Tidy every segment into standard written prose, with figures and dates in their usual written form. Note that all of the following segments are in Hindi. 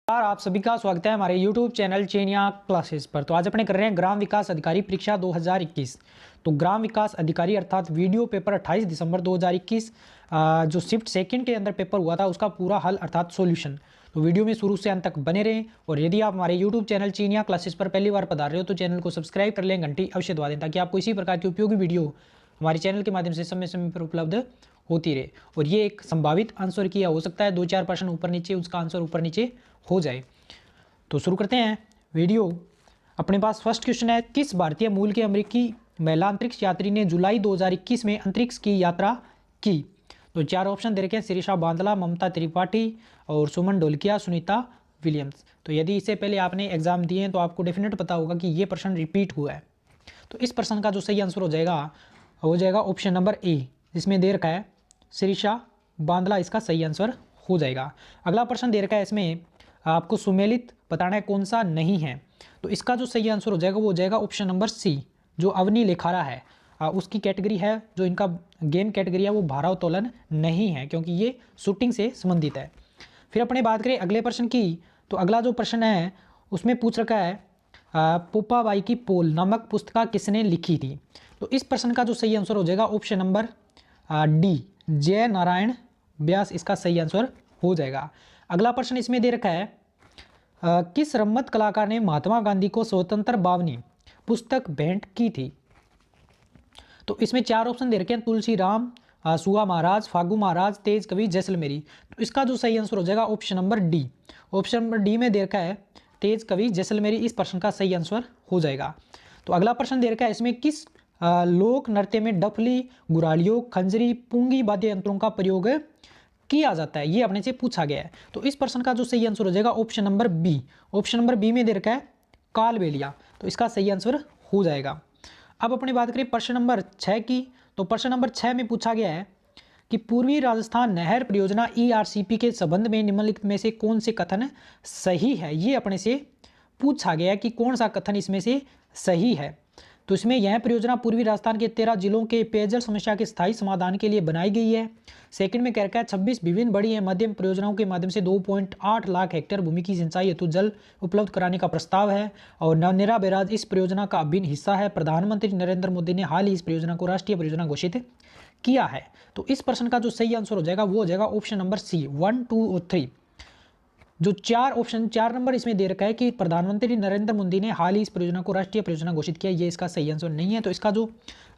आप सभी का स्वागत है हमारे YouTube चैनल चेनिया क्लासेस पर। तो आज अपने कर रहे हैं ग्राम विकास अधिकारी परीक्षा 2021। तो ग्राम विकास अधिकारी अर्थात वीडियो पेपर 28 दिसंबर 2021 जो शिफ्ट सेकंड के अंदर पेपर हुआ था उसका पूरा हल अर्थात सॉल्यूशन। तो वीडियो में शुरू से अंत तक बने रहें और यदि आप हमारे YouTube चैनल चेनिया क्लासेस पर पहली बार पधार रहे हो तो चैनल को सब्सक्राइब कर लें, घंटी अवश्य दबा दें ताकि आपको इसी प्रकार की उपयोगी वीडियो हमारे चैनल के माध्यम से समय समय पर उपलब्ध होती रहे। और ये एक संभावित आंसर किया हो सकता है 2-4% ऊपर नीचे उसका आंसर ऊपर नीचे हो जाए। तो शुरू करते हैं वीडियो। अपने पास फर्स्ट क्वेश्चन है, किस भारतीय मूल के अमेरिकी महिला अंतरिक्ष यात्री ने जुलाई 2021 में अंतरिक्ष की यात्रा की? तो चार ऑप्शन दे रखे हैं, शिरीषा बांदला, ममता त्रिपाठी और सुमन ढोलकिया, सुनीता विलियम्स। तो यदि इससे पहले आपने एग्जाम दिए हैं तो आपको डेफिनेट पता होगा कि ये प्रश्न रिपीट हुआ है। तो इस प्रश्न का जो सही आंसर हो जाएगा ऑप्शन नंबर ए, जिसमें दे रखा है शिरीषा बांदला, इसका सही आंसर हो जाएगा। अगला प्रश्न दे रखा है, इसमें आपको सुमेलित बताना है कौन सा नहीं है। तो इसका जो सही आंसर हो जाएगा वो हो जाएगा ऑप्शन नंबर सी, जो अवनी लेखारा है उसकी कैटेगरी है, जो इनका गेम कैटेगरी है वो भारोत्तोलन नहीं है क्योंकि ये शूटिंग से संबंधित है। फिर अपने बात करें अगले प्रश्न की, तो अगला जो प्रश्न है उसमें पूछ रखा है पोपाबाई की पोल नामक पुस्तिका किसने लिखी थी? तो इस प्रश्न का जो सही आंसर हो जाएगा ऑप्शन नंबर डी, जय नारायण व्यास, इसका सही आंसर हो जाएगा। अगला प्रश्न इसमें दे रखा है किस रम्मत कलाकार ने महात्मा गांधी को स्वतंत्र बावनी पुस्तक भेंट की थी? तो इसमें चार ऑप्शन दे रखे हैं, तुलसी राम, सुहा महाराज, फागू महाराज, तेज कवि, जैसलमेरी। तो इसका जो सही आंसर हो जाएगा option number D. Option number D में दे रखा है तेज कवि जैसलमेरी, इस प्रश्न का सही आंसर हो जाएगा। तो अगला प्रश्न दे रखा है, इसमें किस लोक नृत्य में डफली, गुरालियों, खंजरी, पुंगी वाद्य यंत्रों का प्रयोग किया जाता है? ये अपने से पूछा गया है। तो इस प्रश्न का जो सही आंसर हो जाएगा option number B. Option number B में दे रखा है कालबेलिया, तो इसका सही आंसर हो जाएगा। अब अपनी बात करें प्रश्न नंबर 6 की, तो प्रश्न नंबर 6 में पूछा गया है कि पूर्वी राजस्थान नहर परियोजना ERCP के संबंध में निम्नलिखित में से कौन से कथन सही है? ये अपने से पूछा गया है कि कौन सा कथन इसमें से सही है। तो इसमें यह परियोजना पूर्वी राजस्थान के 13 जिलों के पेयजल समस्या के स्थायी समाधान के लिए बनाई गई है। सेकंड में कह रखा है 26 विभिन्न बड़ी एवं मध्यम परियोजनाओं के माध्यम से 2.8 लाख हेक्टेयर भूमि की सिंचाई हेतु जल उपलब्ध कराने का प्रस्ताव है और नवनिरा बैराज इस परियोजना का अभिन्न हिस्सा है। प्रधानमंत्री नरेंद्र मोदी ने हाल ही इस परियोजना को राष्ट्रीय परियोजना घोषित किया है। तो इस प्रश्न का जो सही आंसर हो जाएगा वो हो जाएगा ऑप्शन नंबर सी, 1, 2 और 3। जो चार नंबर इसमें दे रखा है कि प्रधानमंत्री नरेंद्र मोदी ने हाल ही इस परियोजना को राष्ट्रीय परियोजना घोषित किया, ये इसका सही आंसर नहीं है। तो इसका जो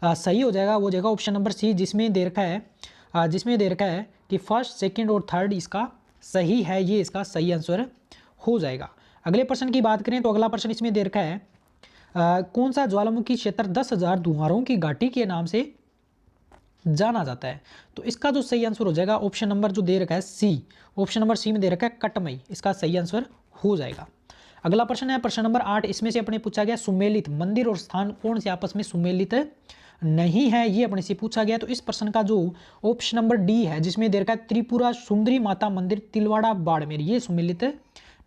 सही हो जाएगा वो हो जाएगा ऑप्शन नंबर सी, जिसमें दे रखा है कि फर्स्ट, सेकंड और थर्ड इसका सही है, ये इसका सही आंसर हो जाएगा। अगले प्रश्न की बात करें तो अगला प्रश्न इसमें दे रखा है कौन सा ज्वालामुखी क्षेत्र 10,000 धुआरों की घाटी के नाम से जाना जाता है? तो इसका जो सही आंसर हो जाएगा ऑप्शन नंबर जो दे रखा है सी। ऑप्शन नंबर सी में दे रखा है कटमई, इसका सही आंसर हो जाएगा। अगला प्रश्न है प्रश्न नंबर 8, इसमें से अपने पूछा गया सुमेलित मंदिर और स्थान कौन से आपस में सुमेलित नहीं है? ये अपने से पूछा गया। तो इस प्रश्न का जो ऑप्शन नंबर डी है, जिसमें दे रखा है त्रिपुरा सुंदरी माता मंदिर तिलवाड़ा बाड़मेर, ये सुमेलित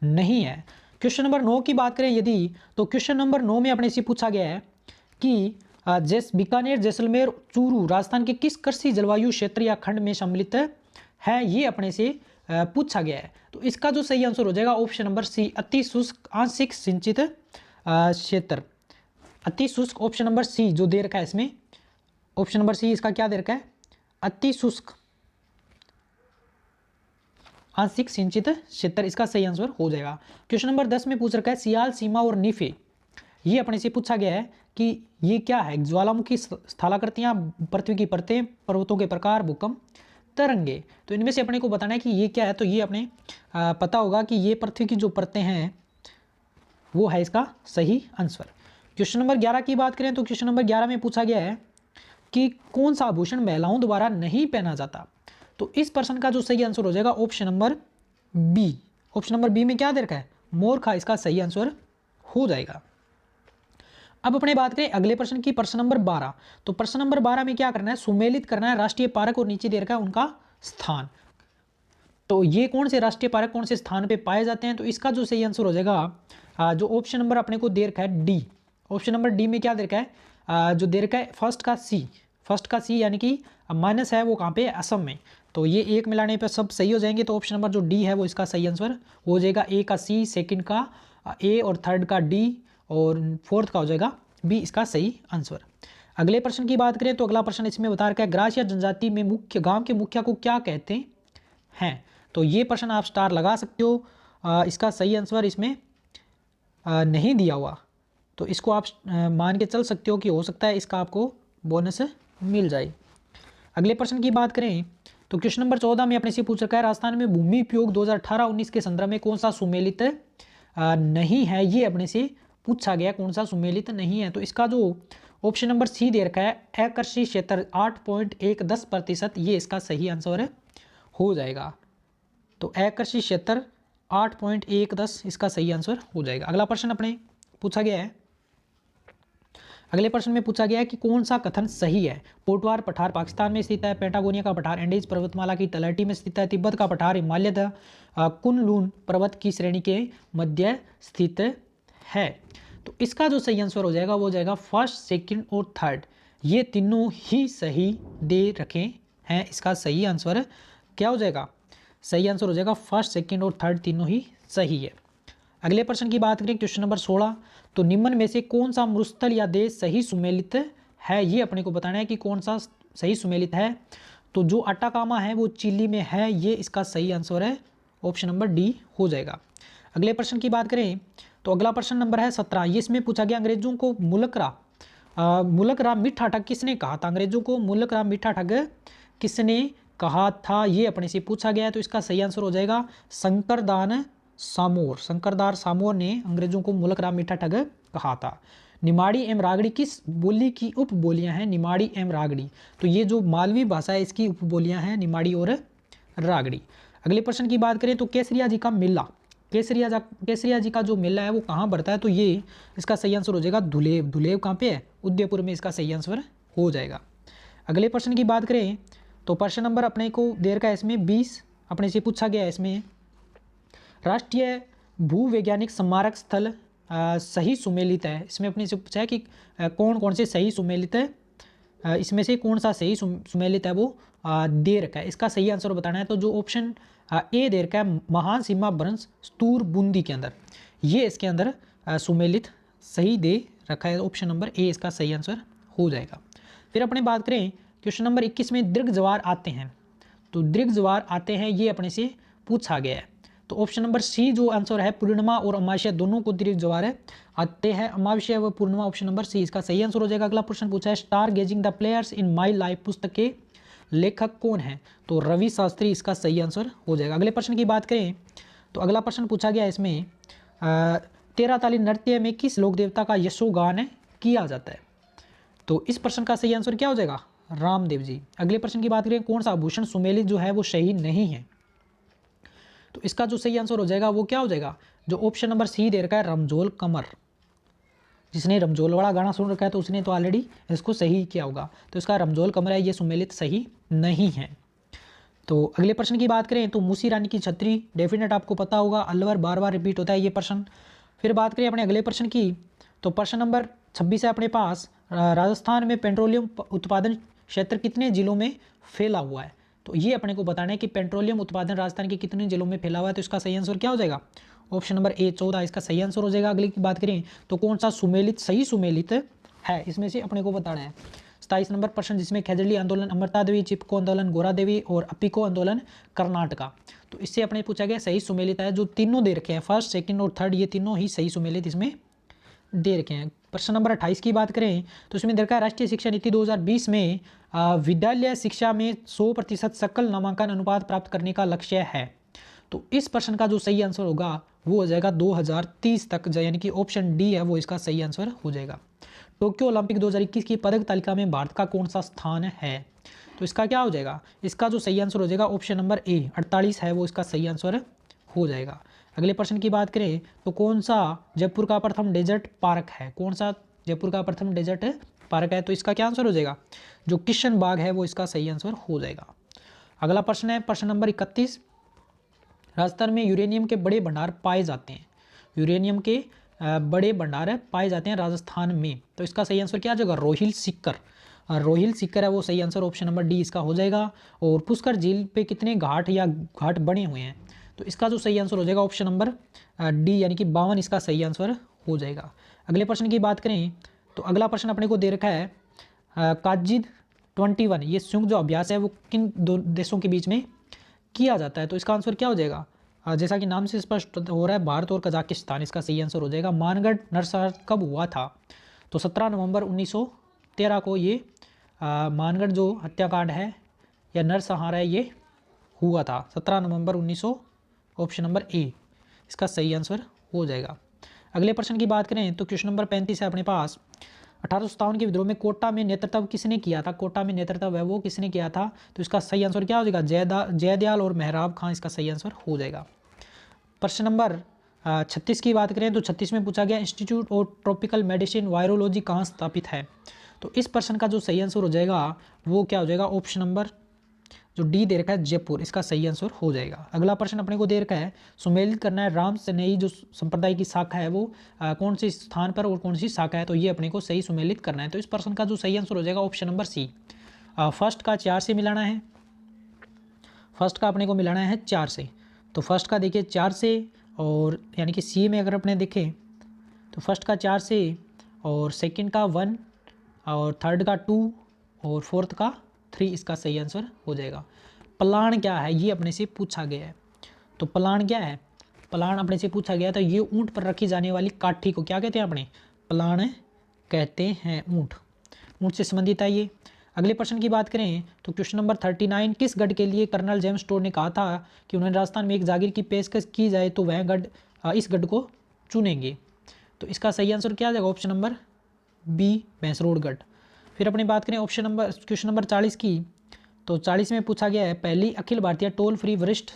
नहीं है। क्वेश्चन नंबर 9 की बात करें यदि, तो क्वेश्चन नंबर 9 में अपने से पूछा गया है कि बीकानेर, जैसलमेर, चूरू राजस्थान के किस कृषि जलवायु क्षेत्र या खंड में सम्मिलित है? ये अपने से पूछा गया है। तो इसका जो सही आंसर हो जाएगा ऑप्शन नंबर सी, अति शुष्क आंशिक सिंचित क्षेत्र, अति शुष्क। ऑप्शन नंबर सी जो दे रखा है इसमें, ऑप्शन नंबर सी इसका क्या दे रखा है, अति शुष्क आंशिक सिंचित क्षेत्र, इसका सही आंसर हो जाएगा। क्वेश्चन नंबर 10 में पूछ रखा है सियाल, सीमा और नीफे, ये अपने से पूछा गया है कि ये क्या है? ज्वालामुखी स्थलाकृतियाँ, पृथ्वी की परतें, पर्वतों के प्रकार, भूकंप, तरंगे। तो इनमें से अपने को बताना है कि ये क्या है। तो ये अपने पता होगा कि ये पृथ्वी की जो परतें हैं वो है इसका सही आंसर। क्वेश्चन नंबर 11 की बात करें तो क्वेश्चन नंबर 11 में पूछा गया है कि कौन सा आभूषण महिलाओं द्वारा नहीं पहना जाता? तो इस प्रश्न का जो सही आंसर हो जाएगा option number B. Option number B में क्या दे रखा है, मोरखा, इसका सही आंसर हो जाएगा। अब अपने बात करें अगले प्रश्न की, प्रश्न नंबर 12। तो प्रश्न नंबर 12 में क्या करना है, सुमेलित करना है राष्ट्रीय पार्क और नीचे दे रखा है उनका स्थान। तो ये कौन से राष्ट्रीय पार्क कौन से स्थान पे पाए जाते हैं? तो इसका जो सही आंसर हो जाएगा जो ऑप्शन नंबर अपने को दे रखा है डी। ऑप्शन नंबर डी में क्या दे रखा है, जो दे रखा है फर्स्ट का सी यानी कि माइनस है वो कहाँ पे, असम में। तो ये एक मिलाने पर सब सही हो जाएंगे। तो ऑप्शन नंबर जो डी है वो इसका सही आंसर हो जाएगा। ए का सी, सेकंड का ए और थर्ड का डी और फोर्थ का हो जाएगा बी इसका सही आंसर। अगले प्रश्न की बात करें तो अगला प्रश्न इसमें बता रखा है ग्रास या जनजाति में मुख्य गांव के मुखिया को क्या कहते हैं। तो ये प्रश्न आप स्टार लगा सकते हो। इसका सही आंसर इसमें नहीं दिया हुआ, तो इसको आप मान के चल सकते हो कि हो सकता है इसका आपको बोनस मिल जाए। अगले प्रश्न की बात करें तो क्वेश्चन नंबर 14 में अपने से पूछ रखा है राजस्थान में भूमि उपयोग 2018-19 के संदर्भ में कौन सा सुमेलित नहीं है। ये अपने से पूछा गया कौन सा सुमेलित नहीं है। तो इसका जो ऑप्शन नंबर सी दे रखा है अकृषि क्षेत्र 8.10%, ये इसका सही आंसर हो जाएगा। तो अकृषि क्षेत्र 8.10 इसका सही आंसर हो जाएगा। अगला प्रश्न अपने पूछा गया है, अगले प्रश्न में पूछा गया है कि कौन सा कथन सही है। पोटवार पठार पाकिस्तान में स्थित है, पेंटागोनिया का पठार एंडीज पर्वतमाला की तलहटी में स्थित है, तिब्बत का पठार हिमालय कुनलून पर्वत की श्रेणी के मध्य स्थित है। तो इसका जो सही आंसर हो जाएगा वो हो जाएगा फर्स्ट, सेकंड और थर्ड, ये तीनों ही सही दे रखे हैं। इसका सही आंसर क्या हो जाएगा, सही आंसर हो जाएगा फर्स्ट, सेकंड और थर्ड तीनों ही सही है। अगले प्रश्न की बात करें क्वेश्चन नंबर 16, तो निम्न में से कौन सा मरुस्थल या देश सही सुमेलित है। ये अपने को बताना है कि कौन सा सही सुमेलित है। तो जो अटाकामा है वो चिली में है, ये इसका सही आंसर है, ऑप्शन नंबर डी हो जाएगा। अगले प्रश्न की बात करें तो अगला प्रश्न नंबर है 17, ये इसमें पूछा गया अंग्रेजों को मुलकरा मीठा ठग किसने कहा था। अंग्रेजों को मुलकरा मीठा ठग किसने कहा था, ये अपने से पूछा गया है। तो इसका सही आंसर हो जाएगा शंकरदान सामोर। शंकरदार सामोर ने अंग्रेजों को मुलकरा मीठा ठग कहा था। निमाड़ी एवं रागड़ी किस बोली की उपबोलियां हैं। निमाड़ी एवं रागड़ी, तो ये जो मालवी भाषा है इसकी उपबोलियां हैं निमाड़ी और रागड़ी। अगले प्रश्न की बात करें तो केसरिया जी का मेला, केसरिया जी का जो मेला है वो कहाँ बढ़ता है। तो ये इसका सही आंसर हो जाएगा धुलेव। धुलेव कहाँ पे है, उदयपुर में, इसका सही आंसर हो जाएगा। अगले प्रश्न की बात करें तो प्रश्न नंबर अपने को देर का इसमें 20 अपने से पूछा गया है। इसमें राष्ट्रीय भूवैज्ञानिक स्मारक स्थल सही सुमेलित है। इसमें अपने से पूछा है कि कौन कौन से सही सुमेलित है, इसमें से कौन सा सही सुमेलित है वो दे रखा है। इसका सही आंसर बताना है। तो जो ऑप्शन ए दे रखा है महान सीमा वंश स्तूर बूंदी के अंदर, ये इसके अंदर सुमेलित सही दे रखा है, ऑप्शन नंबर ए इसका सही आंसर हो जाएगा। फिर अपने बात करें क्वेश्चन नंबर 21 में दीर्घ ज्वार आते हैं। तो दीर्घ ज्वार आते हैं ये अपने से पूछा गया है। तो ऑप्शन नंबर सी जो आंसर है पूर्णिमा और अमावस्या दोनों को दीर्घ ज्वार आते हैं। अमावस्या व पूर्णिमा, ऑप्शन नंबर सी इसका सही आंसर हो जाएगा। अगला प्रश्न पूछा है star gazing the players in my life पुस्तक के लेखक कौन है। तो रवि शास्त्री इसका सही आंसर हो जाएगा। अगले प्रश्न की बात करें तो अगला प्रश्न पूछा गया इसमें 13 ताली नृत्य में किस लोक देवता का यशोगान किया जाता है। तो इस प्रश्न का सही आंसर क्या हो जाएगा, रामदेव जी। अगले प्रश्न की बात करें कौन सा आभूषण सुमेलित जो है वो सही नहीं है। तो इसका जो सही आंसर हो जाएगा वो क्या हो जाएगा, जो ऑप्शन नंबर सी दे रखा है रमजोल कमर। जिसने रमजोल वाला गाना सुन रखा है तो उसने तो ऑलरेडी इसको सही किया होगा। तो इसका रमजोल कमर है, ये सुमेलित सही नहीं है। तो अगले प्रश्न की बात करें तो मूसी रानी की छतरी डेफिनेट आपको पता होगा, अलवर बार बार रिपीट होता है ये प्रश्न। फिर बात करें अपने अगले प्रश्न की तो प्रश्न नंबर 26 है अपने पास, राजस्थान में पेट्रोलियम उत्पादन क्षेत्र कितने जिलों में फैला हुआ है। तो ये अपने को बताना है कि पेट्रोलियम उत्पादन राजस्थान के कितने जिलों में फैला हुआ है। तो इसका सही आंसर क्या हो जाएगा, ऑप्शन नंबर ए 14 इसका सही आंसर हो जाएगा। अगली की बात करें तो कौन सा सुमेलित सही सुमेलित है, इसमें से अपने को बताना है। 27 नंबर प्रश्न जिसमें खेजड़ी आंदोलन अमृता देवी, चिपको आंदोलन गोरा देवी और अपिको आंदोलन कर्नाटका। तो इससे अपने पूछा गया सही सुमेलित है। जो तीनों दे रखे हैं फर्स्ट, सेकंड और थर्ड, ये तीनों ही सही सुमेलित इसमें दे रखे हैं। प्रश्न नंबर 28 की बात करें तो इसमें देखा राष्ट्रीय शिक्षा नीति 2020 में विद्यालय शिक्षा में 100% सकल नामांकन अनुपात प्राप्त करने का लक्ष्य है। तो इस प्रश्न का जो सही आंसर होगा वो हो जाएगा 2030 तक, यानी कि ऑप्शन डी है वो इसका सही आंसर हो जाएगा। टोक्यो ओलंपिक 2021 की पदक तालिका में भारत का कौन सा स्थान है। तो इसका क्या हो जाएगा, इसका जो सही आंसर हो जाएगा ऑप्शन नंबर ए 48 है वो इसका सही आंसर हो जाएगा। अगले प्रश्न की बात करें तो कौन सा जयपुर का प्रथम डेजर्ट पार्क है, कौन सा जयपुर का प्रथम डेजर्ट पार्क है। तो इसका क्या आंसर हो जाएगा, जो किशन बाग है वो इसका सही आंसर हो जाएगा। अगला प्रश्न है प्रश्न नंबर 31, राजस्थान में यूरेनियम के बड़े भंडार पाए जाते हैं। यूरेनियम के बड़े भंडार पाए जाते हैं राजस्थान में। तो इसका सही आंसर क्या आ जाएगा, रोहिल सीकर। रोहिल सीकर है वो सही आंसर ऑप्शन नंबर डी इसका हो जाएगा। और पुष्कर झील पे कितने घाट या घाट बने हुए हैं, तो इसका जो सही आंसर हो जाएगा ऑप्शन नंबर डी यानी कि 52 इसका सही आंसर हो जाएगा। अगले प्रश्न की बात करें तो अगला प्रश्न अपने को दे रखा है काजिद 21, ये संयुक्त जो अभ्यास है वो किन दो देशों के बीच में किया जाता है, तो इसका आंसर क्या हो जाएगा, जैसा कि नाम से स्पष्ट हो रहा है भारत और कजाकिस्तान इसका सही आंसर हो जाएगा। मानगढ़ नरसंहार कब हुआ था, तो 17 नवंबर 1913 को ये मानगढ़ जो हत्याकांड है या नरसंहार है ये हुआ था 17 नवंबर 1900, ऑप्शन नंबर ए इसका सही आंसर हो जाएगा। अगले प्रश्न की बात करें तो क्वेश्चन नंबर 35 है अपने पास। 1857 के विद्रोह में कोटा में नेतृत्व किसने किया था, कोटा में नेतृत्व है वो किसने किया था, तो इसका सही आंसर क्या हो जाएगा, जयदयाल और मेहराब खां इसका सही आंसर हो जाएगा। प्रश्न नंबर 36 की बात करें तो 36 में पूछा गया institute of tropical medicine virology कहाँ स्थापित है, तो इस प्रश्न का जो सही आंसर हो जाएगा वो क्या हो जाएगा, ऑप्शन नंबर जो डी दे रखा है जयपुर इसका सही आंसर हो जाएगा। अगला प्रश्न अपने को दे रखा है सुमेलित करना है राम सनेही जो संप्रदाय की शाखा है वो कौन से स्थान पर और कौन सी शाखा है, तो ये अपने को सही सुमेलित करना है, तो इस प्रश्न का जो सही आंसर हो जाएगा ऑप्शन नंबर सी। फर्स्ट का 4 से मिलाना है, फर्स्ट का अपने को मिलाना है 4 से, तो फर्स्ट का देखिए 4 से और यानी कि सी में अगर अपने देखें तो फर्स्ट का 4 से और सेकंड का 1 और थर्ड का 2 और फोर्थ का 3 इसका सही आंसर हो जाएगा। प्लान क्या है ये अपने से पूछा गया है, तो प्लान क्या है, प्लान अपने से पूछा गया तो ये ऊंट पर रखी जाने वाली काठी को क्या कहते हैं अपने, प्लान कहते हैं, ऊंट से संबंधित है ये। अगले प्रश्न की बात करें तो क्वेश्चन नंबर 39 किस गढ़ के लिए कर्नल जेम्स स्टोर ने कहा था कि उन्हें राजस्थान में एक जागीर की पेशकश की जाए तो वह गढ़ इस गढ़ को चुनेंगे, तो इसका सही आंसर क्या आ जाएगा, ऑप्शन नंबर बी भैंसरोडगढ़। फिर अपनी बात करें ऑप्शन नंबर क्वेश्चन नंबर 40 की, तो 40 में पूछा गया है पहली अखिल भारतीय टोल फ्री वरिष्ठ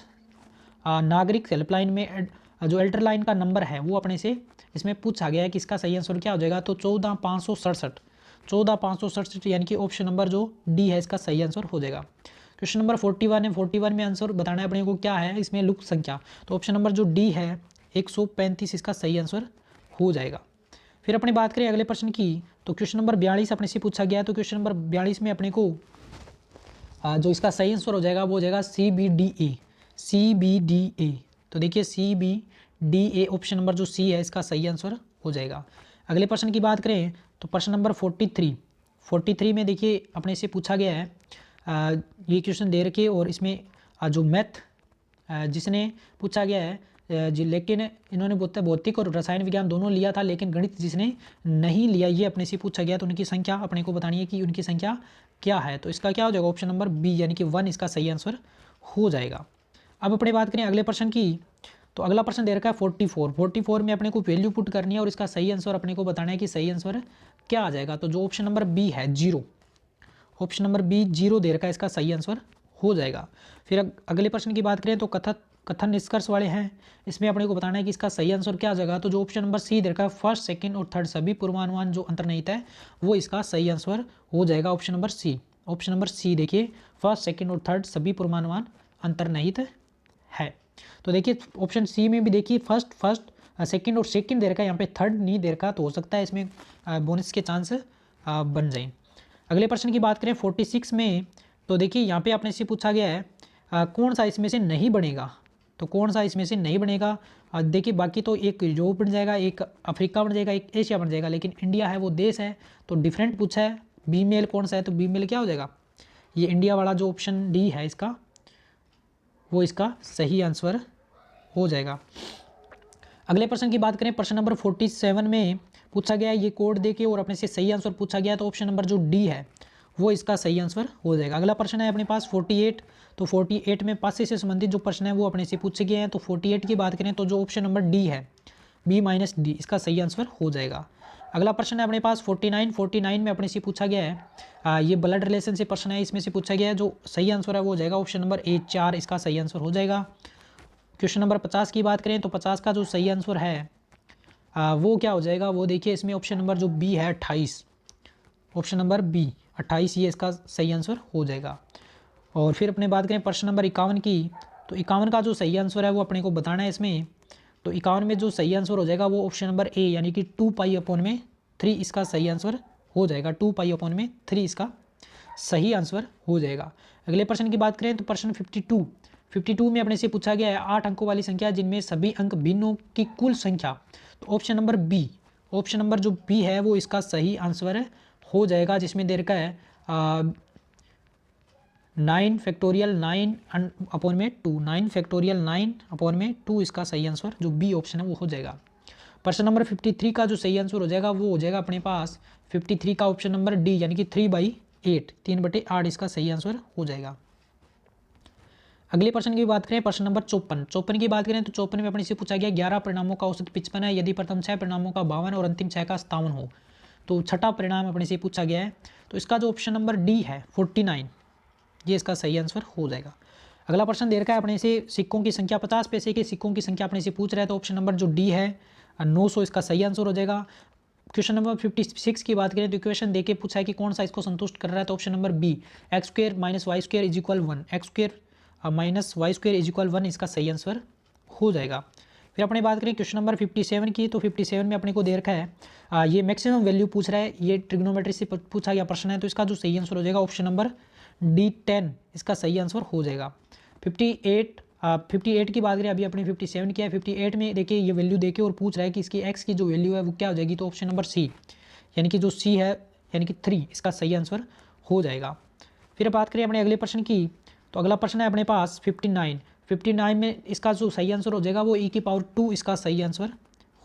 नागरिक हेल्पलाइन में जो एल्टर लाइन का नंबर है वो अपने से इसमें पूछा गया है कि इसका सही आंसर क्या हो जाएगा, तो 14567 यानी कि ऑप्शन नंबर जो डी है इसका सही आंसर हो जाएगा। क्वेश्चन नंबर 41 है, 41 में आंसर बताना है अपने को क्या है इसमें लुक संख्या, तो ऑप्शन नंबर जो डी है 135 इसका सही आंसर हो जाएगा। फिर अपनी बात करें अगले प्रश्न की तो क्वेश्चन नंबर 42 अपने से पूछा गया है, तो क्वेश्चन नंबर 42 में अपने को जो इसका सही आंसर हो जाएगा वो हो जाएगा CBDA, तो देखिए CBDA ऑप्शन नंबर जो सी है इसका सही आंसर हो जाएगा। अगले प्रश्न की बात करें तो प्रश्न नंबर 43 में देखिए अपने से पूछा गया है ये क्वेश्चन दे रखे और इसमें जो मैथ जिसने पूछा गया है जी, लेकिन इन्होंने भौतिक और रसायन विज्ञान दोनों लिया था, लेकिन गणित जिसने नहीं लिया ये अपने से पूछा गया, तो उनकी संख्या अपने को बतानी है कि उनकी संख्या क्या है, तो इसका क्या हो जाएगा, ऑप्शन नंबर बी यानी कि 1 इसका सही आंसर हो जाएगा। अब अपने बात करें अगले प्रश्न की, तो अगला प्रश्न दे रखा है 44 में अपने को वैल्यू पुट करनी है और इसका सही आंसर अपने को बताना है कि सही आंसर क्या आ जाएगा, तो जो ऑप्शन नंबर बी है 0, ऑप्शन नंबर बी 0 दे रखा है इसका सही आंसर हो जाएगा। फिर अगले प्रश्न की बात करें तो कथन निष्कर्ष वाले हैं, इसमें अपने को बताना है कि इसका सही आंसर क्या आ जाएगा, तो जो ऑप्शन नंबर सी दे रखा है फर्स्ट सेकंड और थर्ड सभी पूर्वानुमान जो अंतर्निहित है वो इसका सही आंसर हो जाएगा, option number C. Option number C देखिए फर्स्ट सेकंड और थर्ड सभी पूर्वानुमान अंतर्निहित है, तो देखिए ऑप्शन सी में भी देखिए फर्स्ट सेकंड और सेकंड दे रखा है, यहाँ पे थर्ड नहीं दे रखा, तो हो सकता है इसमें बोनस के चांस बन जाए। अगले प्रश्न की बात करें 46 में, तो देखिए यहाँ पे आपने से पूछा गया है कौन सा इसमें से नहीं बनेगा, तो कौन सा इसमें से नहीं बनेगा, देखिए बाकी तो एक यूरोप बन जाएगा, एक अफ्रीका बन जाएगा, एक एशिया बन जाएगा, लेकिन इंडिया है वो देश है तो डिफरेंट पूछा है। बी मेल कौन सा है, तो बी मेल क्या हो जाएगा, ये इंडिया वाला जो ऑप्शन डी है इसका वो इसका सही आंसर हो जाएगा। अगले प्रश्न की बात करें प्रश्न नंबर 47 में पूछा गया है ये कोड देके और अपने से सही आंसर पूछा गया है, तो ऑप्शन नंबर जो डी है वो इसका सही आंसर हो जाएगा। अगला प्रश्न है अपने पास 48, तो 48 में पासे से संबंधित जो प्रश्न है वो अपने से पूछे गए हैं, तो 48 की बात करें तो जो ऑप्शन नंबर डी है B-D इसका सही आंसर हो जाएगा। अगला प्रश्न है अपने पास 49 में अपने से पूछा गया है ये ब्लड रिलेशन से प्रश्न है, इसमें से पूछा गया है, जो सही आंसर है वो हो जाएगा ऑप्शन नंबर ए 4 इसका सही आंसर हो जाएगा। क्वेश्चन नंबर 50 की बात करें तो 50 का जो सही आंसर है वो क्या हो जाएगा, वो देखिए इसमें ऑप्शन नंबर जो बी है 28, ऑप्शन नंबर बी 28 ये इसका सही आंसर हो जाएगा। और फिर अपने बात करें प्रश्न नंबर 51 की, तो 51 का जो सही आंसर है वो अपने को बताना है इसमें, तो 51 में जो सही आंसर हो जाएगा वो ऑप्शन नंबर ए यानी कि 2 पाई अपॉन में 3 इसका सही आंसर हो जाएगा, 2π/3 इसका सही आंसर हो जाएगा। अगले प्रश्न की बात करें तो प्रश्न 52 में अपने से पूछा गया है 8 अंकों वाली संख्या जिनमें सभी अंक भिन्नों की कुल संख्या। तो option number B, option number जो बी है वो इसका सही आंसर हो जाएगा, जिसमें दे रखा है 9 फैक्टोरियल 9/2, 9 फैक्टोरियल 9/2 इसका सही आंसर जो बी ऑप्शन है वो हो जाएगा। प्रश्न नंबर 53 का जो सही आंसर हो जाएगा वो हो जाएगा अपने पास 53 का ऑप्शन नंबर डी, यानी कि 3/8, 3/8 इसका सही आंसर हो जाएगा। अगले प्रश्न की बात करें, प्रश्न नंबर 54 की बात करें तो 54 में अपने से पूछा गया 11 परिणामों का औसत 55 है यदि प्रथम 6 परिणामों का 52 और अंतिम 6 का 57 हो। तो छठा परिणाम अपने से पूछा गया है, तो इसका जो ऑप्शन नंबर डी है 49, ये इसका सही आंसर हो जाएगा। अगला प्रश्न दे रखा है अपने से सिक्कों की संख्या, 50 पैसे के सिक्कों की संख्या अपने से पूछ रहा है, तो ऑप्शन नंबर जो डी है 900 इसका सही आंसर हो जाएगा। क्वेश्चन नंबर 56 की बात करें तो इक्वेशन देके पूछा है कि कौन सा इसको संतुष्ट कर रहा है, तो option number B x² - y² = 1, x² - y² = 1 इसका सही आंसर हो जाएगा। फिर अपने बात करें क्वेश्चन नंबर 57 की, तो 57 में अपने को दे रखा है ये मैक्सिमम वैल्यू पूछ रहा है, ये ट्रिग्नोमेट्री से पूछा गया प्रश्न है, तो इसका जो सही आंसर हो जाएगा ऑप्शन नंबर डी 10 इसका सही आंसर हो जाएगा। 58 की बात करें, अभी अपने 57 किया है, 58 में देखिए ये वैल्यू देके और पूछ रहा है कि इसकी x की जो वैल्यू है वो क्या हो जाएगी, तो ऑप्शन नंबर सी, यानी कि जो सी है यानी कि 3 इसका सही आंसर हो जाएगा। फिर बात करें अपने अगले प्रश्न की, तो अगला प्रश्न है अपने पास 59 में इसका जो सही आंसर हो जाएगा वो e⁻², इसका सही आंसर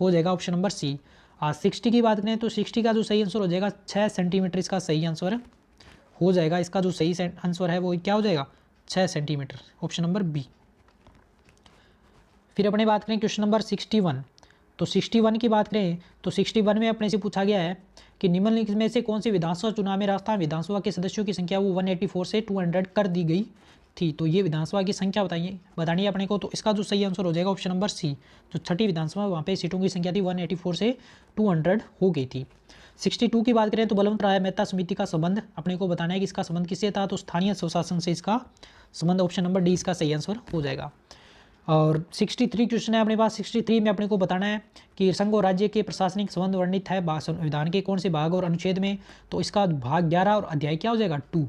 हो जाएगा ऑप्शन नंबर सी। 60 की बात करें तो 60 का जो सही आंसर हो जाएगा 6 सेंटीमीटर इसका सही आंसर हो जाएगा। इसका जो सही आंसर है वो क्या हो जाएगा 6 सेंटीमीटर, ऑप्शन नंबर बी। फिर अपने बात करें क्वेश्चन नंबर 61, तो 61 की बात करें तो 61 में अपने से पूछा गया है कि निम्नलिखित में से कौन सी विधानसभा चुनाव में राजस्थान विधानसभा के सदस्यों की संख्या वो 184 से 200 कर दी गई थी। तो ये विधानसभा की संख्या बतानी है अपने को, तो इसका जो सही आंसर हो जाएगा ऑप्शन नंबर सी, जो छठी विधानसभा वहाँ पे सीटों की संख्या थी 184 से 200 हो गई थी। 62 की बात करें तो बलवंत राय मेहता समिति का संबंध अपने को बताना है कि इसका संबंध किससे था, तो स्थानीय स्वशासन से इसका संबंध ऑप्शन नंबर डी इसका सही आंसर हो जाएगा। और 63 क्वेश्चन है अपने पास, 63 में अपने को बताना है कि संघ और राज्य के प्रशासनिक संबंध वर्णित है संविधान के कौन से भाग और अनुच्छेद में, तो इसका भाग 11 और अध्याय क्या हो जाएगा 2,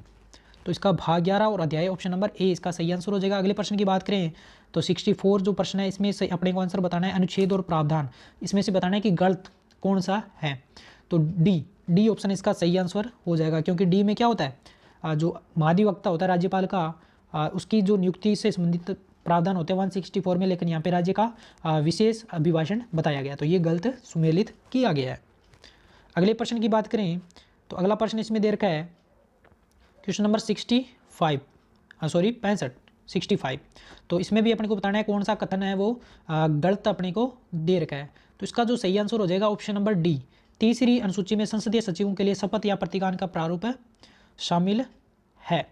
तो इसका भाग 11 और अध्याय ऑप्शन नंबर ए इसका सही आंसर हो जाएगा। अगले प्रश्न की बात करें तो 64 जो प्रश्न है इसमें से अपने को आंसर बताना है अनुच्छेद और प्रावधान, इसमें से बताना है कि गलत कौन सा है, तो डी ऑप्शन इसका सही आंसर हो जाएगा, क्योंकि डी में क्या होता है जो महाधिवक्ता होता है राज्यपाल का उसकी जो नियुक्ति से संबंधित प्रावधान होते हैं 164 में, लेकिन यहाँ पे राज्य का विशेष अभिभाषण बताया गया, तो ये गलत सुमेलित किया गया है। अगले प्रश्न की बात करें तो अगला प्रश्न इसमें दे रखा है क्वेश्चन नंबर 65, तो इसमें भी अपने को बताना है कौन सा कथन है वो गलत अपने को दे रखा है, तो इसका जो सही आंसर हो जाएगा ऑप्शन नंबर डी, तीसरी अनुसूची में संसदीय सचिवों के लिए शपथ या प्रतिज्ञान का प्रारूप शामिल है,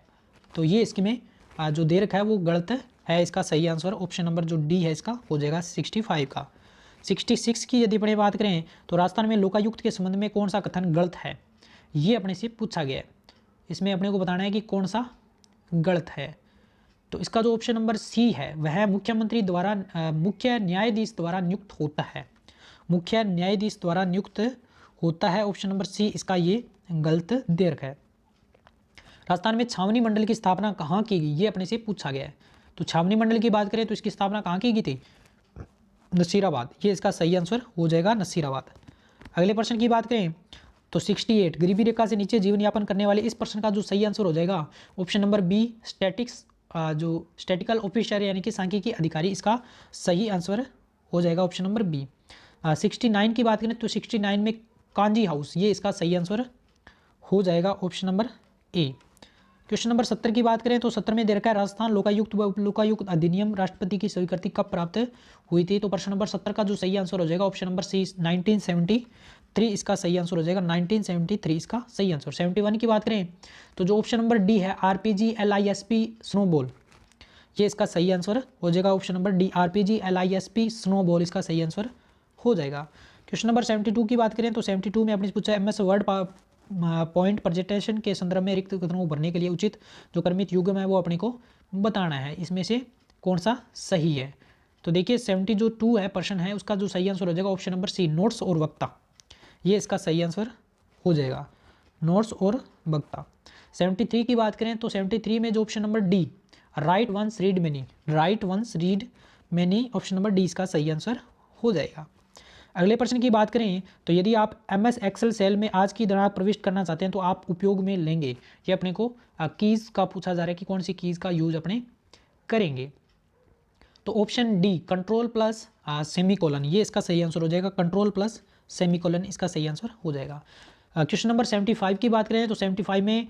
तो ये इसमें जो दे रखा है वो गलत है। इसका सही आंसर ऑप्शन नंबर जो डी है इसका हो जाएगा 65 का। 66 की यदि अपने बात करें तो राजस्थान में लोकायुक्त के संबंध में कौन सा कथन गलत है, ये अपने से पूछा गया है, इसमें अपने को बताना है कि कौन सा गलत है, तो इसका जो ऑप्शन नंबर सी है वह मुख्यमंत्री द्वारा मुख्य न्यायाधीश द्वारा नियुक्त होता है, मुख्य न्यायाधीश द्वारा नियुक्त होता है, ऑप्शन नंबर सी इसका ये गलत दे रखा है। राजस्थान में छावनी मंडल की स्थापना कहाँ की गई, ये अपने से पूछा गया है, तो छावनी मंडल की बात करें तो इसकी स्थापना कहाँ की गई थी, नसीराबाद, ये इसका सही आंसर हो जाएगा नसीराबाद। अगले प्रश्न की बात करें तो 68 गरीबी रेखा से नीचे जीवन यापन करने वाले इस प्रश्न का जो सही आंसर हो जाएगा ऑप्शन नंबर बी, जो स्टैटिकल ऑफिसर यानी कि सांख्यिकी अधिकारी, इसका सही आंसर हो जाएगा ऑप्शन नंबर बी। 69 की बात करें तो 69 में कांजी हाउस, ये इसका सही आंसर हो जाएगा option number A. Question number 70 की बात करें तो 70 में दे रखा है राजस्थान लोकायुक्त व लोकायुक्त अधिनियम राष्ट्रपति की स्वीकृति कब प्राप्त हुई थी, तो प्रश्न नंबर 70 का जो सही आंसर हो जाएगा ऑप्शन नंबर सी 1973 इसका सही आंसर हो जाएगा, 1973 इसका सही आंसर। 71 की बात करें तो जो ऑप्शन नंबर डी है RPG LISP स्नोबॉल, ये इसका सही आंसर हो जाएगा option number D, RPG LISP snowball इसका सही आंसर हो जाएगा। क्वेश्चन नंबर 72 की बात करें तो 72 में आपने पूछा MS वर्ड पॉइंट प्रेजेंटेशन के संदर्भ में रिक्त कथनों को भरने के लिए उचित जो क्रमित युग्म है वो अपने को बताना है, इसमें से कौन सा सही है, तो देखिए 72 है प्रश्न है, उसका जो सही आंसर हो जाएगा ऑप्शन नंबर सी, नोट्स और वक्ता, ये इसका सही आंसर हो जाएगा। नोट्स और बगता। 73 की बात करें तो 73 में जो option number D, write once read many, write once read many, option number D इसका सही आंसर हो जाएगा। अगले प्रश्न की बात करें तो यदि आप MS एक्सेल सेल में आज की दरार प्रविष्ट करना चाहते हैं तो आप उपयोग में लेंगे, ये अपने को कीज़ का पूछा जा रहा है कि कौन सी कीज़ का यूज अपने करेंगे। तो option D control plus semicolon, ये इसका सही आंसर हो जाएगा। कंट्रोल प्लस सेमीकोलन इसका सही आंसर हो जाएगा। क्वेश्चन नंबर 75 की बात करें तो 75 में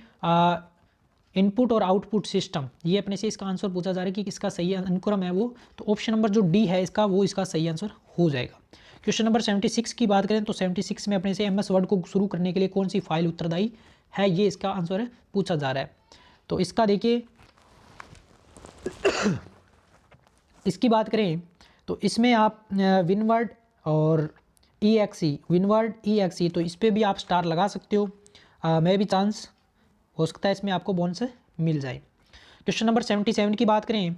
इनपुट और आउटपुट सिस्टम, ये अपने से इसका आंसर पूछा जा रहा है कि किसका सही अनुक्रम है वो, तो ऑप्शन नंबर जो डी है इसका, वो इसका सही आंसर हो जाएगा। क्वेश्चन नंबर 76 की बात करें तो 76 में अपने से MS वर्ड को शुरू करने के लिए कौन सी फाइल उत्तरदायी है, ये इसका आंसर पूछा जा रहा है। तो इसका देखिए इसकी बात करें तो इसमें आप विनवर्ड और EXE, विनवर्ड EXE, तो इस पर भी आप स्टार लगा सकते हो। मैं भी चांस हो सकता है इसमें आपको बोनस मिल जाए। क्वेश्चन नंबर 77 की बात करें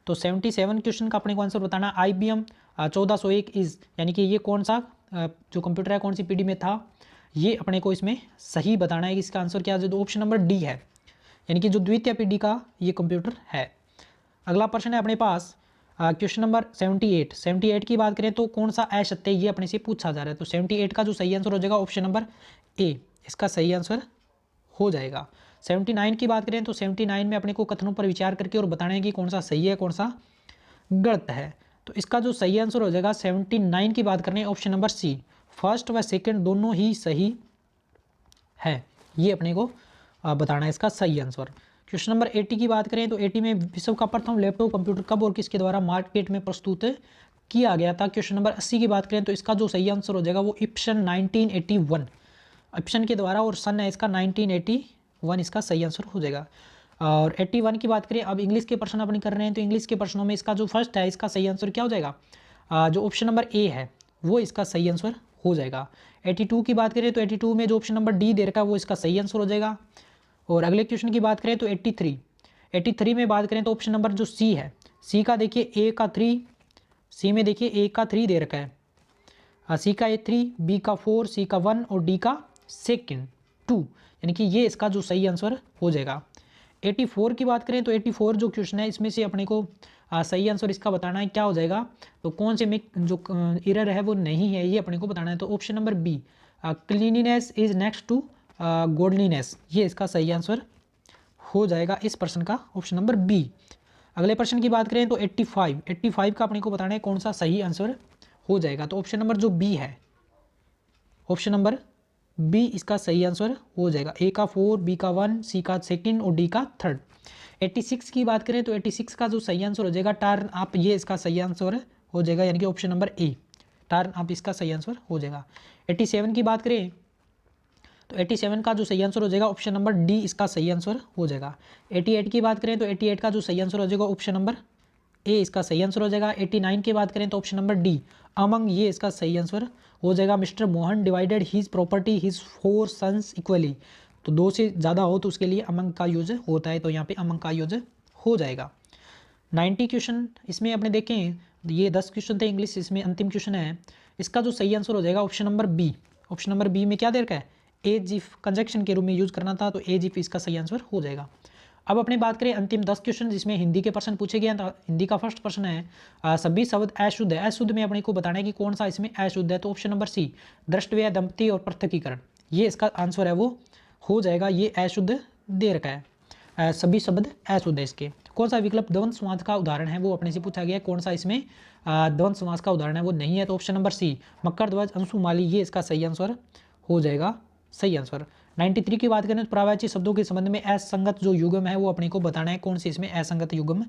तो 77 क्वेश्चन का अपने को आंसर बताना IBM 1401 इज़, यानी कि ये कौन सा जो कंप्यूटर है कौन सी पीढ़ी में था, ये अपने को इसमें सही बताना है कि इसका आंसर क्या है। तो ऑप्शन नंबर डी है, यानी कि जो द्वितीय पीढ़ी का ये कंप्यूटर है। अगला प्रश्न है अपने पास क्वेश्चन नंबर 78 की बात करें तो कौन सा असत्य, ये अपने से पूछा जा रहा है। तो 78 का जो सही आंसर हो जाएगा ऑप्शन नंबर ए, इसका सही आंसर हो जाएगा। 79 की बात करें तो 79 में अपने को कथनों पर विचार करके और बताना है कि कौन सा सही है कौन सा गलत है। तो इसका जो सही आंसर हो जाएगा 79 की बात करें ऑप्शन नंबर सी, फर्स्ट व सेकंड दोनों ही सही है, ये अपने को बताना है इसका सही आंसर। क्वेश्चन नंबर 80 की बात करें तो 80 में विश्व का प्रथम लैपटॉप कंप्यूटर कब और किसके द्वारा मार्केट में प्रस्तुत किया गया था। क्वेश्चन नंबर 80 की बात करें तो इसका जो सही आंसर हो जाएगा वो इप्सन 1981, इप्सन के द्वारा, और सन है इसका 1981, इसका सही आंसर हो जाएगा। और 81 की बात करें, अब इंग्लिश के प्रश्न अपने कर रहे हैं तो इंग्लिश के प्रश्नों में इसका जो फर्स्ट है इसका सही आंसर क्या हो जाएगा, जो ऑप्शन नंबर ए है वो इसका सही आंसर हो जाएगा। 82 की बात करें तो 82 में जो ऑप्शन नंबर डी दे रखा है वो इसका सही आंसर हो जाएगा। और अगले क्वेश्चन की बात करें तो 83 में बात करें तो ऑप्शन नंबर जो सी है, सी का देखिए ए का 3, सी में देखिए ए का 3 दे रखा है, सी का A3, बी का 4, सी का 1 और डी का सेकंड 2, यानी कि ये इसका जो सही आंसर हो जाएगा। 84 की बात करें तो 84 जो क्वेश्चन है इसमें से अपने को सही आंसर इसका बताना है क्या हो जाएगा, तो कौन से में जो एरर है वो नहीं है, ये अपने को बताना है। तो option number B, cleanliness is next to godliness, ये इसका सही आंसर हो जाएगा इस प्रश्न का, ऑप्शन नंबर बी। अगले प्रश्न की बात करें तो 85 का अपने को बताना है कौन सा सही आंसर हो जाएगा। तो ऑप्शन नंबर जो बी है, ऑप्शन नंबर बी इसका सही आंसर हो जाएगा। ए का 4, बी का 1, सी का सेकंड और डी का थर्ड। 86 की बात करें तो 86 का जो सही आंसर हो जाएगा टर्न अप, ये इसका सही आंसर हो जाएगा, यानी कि option number A, turn up इसका सही आंसर हो जाएगा। 87 की बात करें तो 87 का जो सही आंसर हो जाएगा ऑप्शन नंबर डी इसका सही आंसर हो जाएगा। 88 की बात करें तो 88 का जो सही आंसर हो जाएगा ऑप्शन नंबर ए इसका सही आंसर हो जाएगा। 89 की बात करें तो ऑप्शन नंबर डी अमंग, ये इसका सही आंसर हो जाएगा। Mister Mohan divided his property his 4 sons equally, तो 2 से ज़्यादा हो तो उसके लिए अमंग का यूज होता है, तो यहाँ पे अमंग का यूज हो जाएगा। 90 क्वेश्चन इसमें अपने देखें, ये 10 क्वेश्चन थे इंग्लिश, इसमें अंतिम क्वेश्चन है, इसका जो सही आंसर हो जाएगा option number B. Option number B में क्या दे रखा है, एज इफ कंजक्शन के रूप में यूज करना था, तो एज इफ इसका सही आंसर हो जाएगा। अब अपने बात करें अंतिम 10 क्वेश्चन जिसमें हिंदी के प्रश्न पूछे गए हैं, तो हिंदी का फर्स्ट प्रश्न है सभी शब्द अशुद्ध है, अशुद्ध में अपने को बताना है कि कौन सा इसमें अशुद्ध है। तो ऑप्शन नंबर सी, दृष्टव्य, दंपति और पृथकीकरण, ये इसका आंसर है वो हो जाएगा। ये अशुद्ध दे रखा है, सभी शब्द अशुद्ध है। इसके कौन सा विकल्प द्वंद्व समास का उदाहरण है वो अपने से पूछा गया है, कौन सा इसमें द्वंद्व समास का उदाहरण है वो नहीं है। तो ऑप्शन नंबर सी, मकर ध्वज, अंशुमाली, ये इसका सही आंसर हो जाएगा, सही आंसर। 93 की बात करें तो पर्यायवाची शब्दों के संबंध में असंगत जो युग्म है वो अपने को बताना है, कौन सी इसमें असंगत युग्म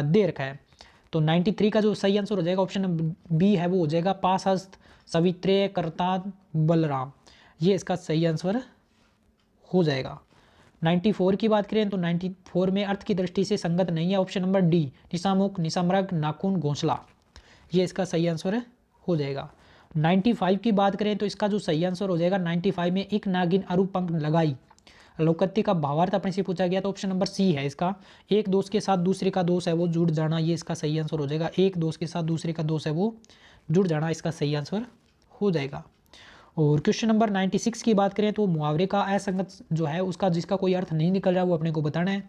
दे रखा है। तो 93 का जो सही आंसर हो जाएगा ऑप्शन बी है वो हो जाएगा, पासहस्त, सवित्रेय, करतान, बलराम, ये इसका सही आंसर हो जाएगा। 94 की बात करें तो 94 में अर्थ की दृष्टि से संगत नहीं है, ऑप्शन नंबर डी, निशामुख, निशामृग, नाखून, घोंसला, ये इसका सही आंसर हो जाएगा। 95 की बात करें तो इसका जो सही आंसर हो जाएगा 95 में एक नागिन अरूप पंख लगाई, लोकोक्ति का भावार्थ अपने से पूछा गया, तो ऑप्शन नंबर सी है इसका, एक दोष के साथ दूसरे का दोष है वो जुड़ जाना, ये इसका सही आंसर हो जाएगा। एक दोष के साथ दूसरे का दोष है वो जुड़ जाना, इसका सही आंसर हो जाएगा। और क्वेश्चन नंबर 96 की बात करें तो मुहावरे का असंगत जो है उसका जिसका कोई अर्थ नहीं निकल रहा वो अपने को बताना है।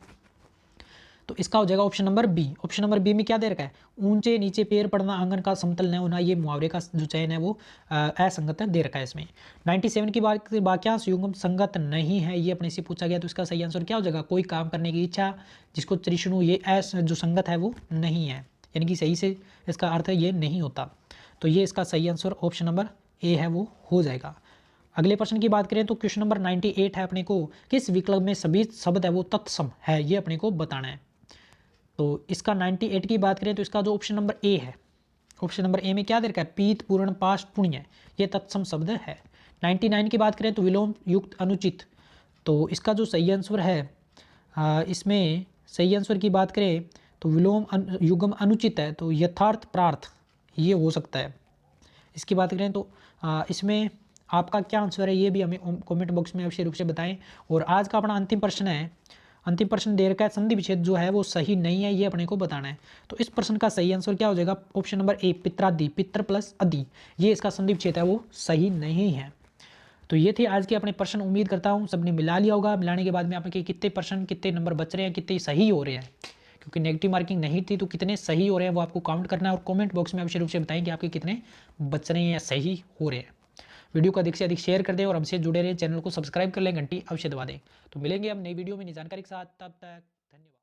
तो इसका हो जाएगा option number B. Option number B में क्या दे रखा है, ऊंचे नीचे पैर पड़ना, आंगन का समतल न होना, ये मुहावरे का जो चयन है वो असंगत दे रखा है इसमें। 97 की बात, वाक्यांश युग्म संगत नहीं है, ये अपने से पूछा गया, तो इसका सही आंसर क्या हो जाएगा, कोई काम करने की इच्छा जिसको तृष्णु, ये जो संगत है वो नहीं है, यानी कि सही से इसका अर्थ ये नहीं होता। तो ये इसका सही आंसर ऑप्शन नंबर ए है वो हो जाएगा। अगले प्रश्न की बात करें तो क्वेश्चन नंबर 98 है अपने को, किस विकल्प में सभी शब्द है वो तत्सम है, ये अपने को बताना है। तो इसका 98 की बात करें तो इसका जो ऑप्शन नंबर ए है, ऑप्शन नंबर ए में क्या दे रखा है, पीत पूर्ण पाश पुण्य, ये तत्सम शब्द है। 99 की बात करें तो विलोम युक्त अनुचित, तो इसका जो सही आंसर है इसमें सही आंसर की बात करें तो विलोम युग्म अनुचित है, तो यथार्थ प्रार्थ ये हो सकता है। इसकी बात करें तो इसमें आपका क्या आंसर है ये भी हमें कमेंट बॉक्स में अवश्य रूप से बताएं। और आज का अपना अंतिम प्रश्न है, अंतिम प्रश्न दे रखा है संधि विच्छेद जो है वो सही नहीं है, ये अपने को बताना है। तो इस प्रश्न का सही आंसर क्या हो जाएगा, ऑप्शन नंबर ए पित्रादि, पित्र प्लस अदि, ये इसका संधि विच्छेद है वो सही नहीं है। तो ये थे आज के अपने प्रश्न, उम्मीद करता हूँ सबने मिला लिया होगा। मिलाने के बाद में आपके कितने प्रश्न, कितने नंबर बच रहे हैं, कितने सही हो रहे हैं, क्योंकि नेगेटिव मार्किंग नहीं थी, तो कितने सही हो रहे हैं वो आपको काउंट करना है और कमेंट बॉक्स में अवश्य रूप से बताएं कि आपके कितने बच रहे हैं या सही हो रहे हैं। वीडियो को अधिक से अधिक शेयर कर दें और हमसे जुड़े रहे, चैनल को सब्सक्राइब कर लें, घंटी अवश्य दबा दें। तो मिलेंगे अब नई वीडियो में नई जानकारी के साथ, तब तक धन्यवाद।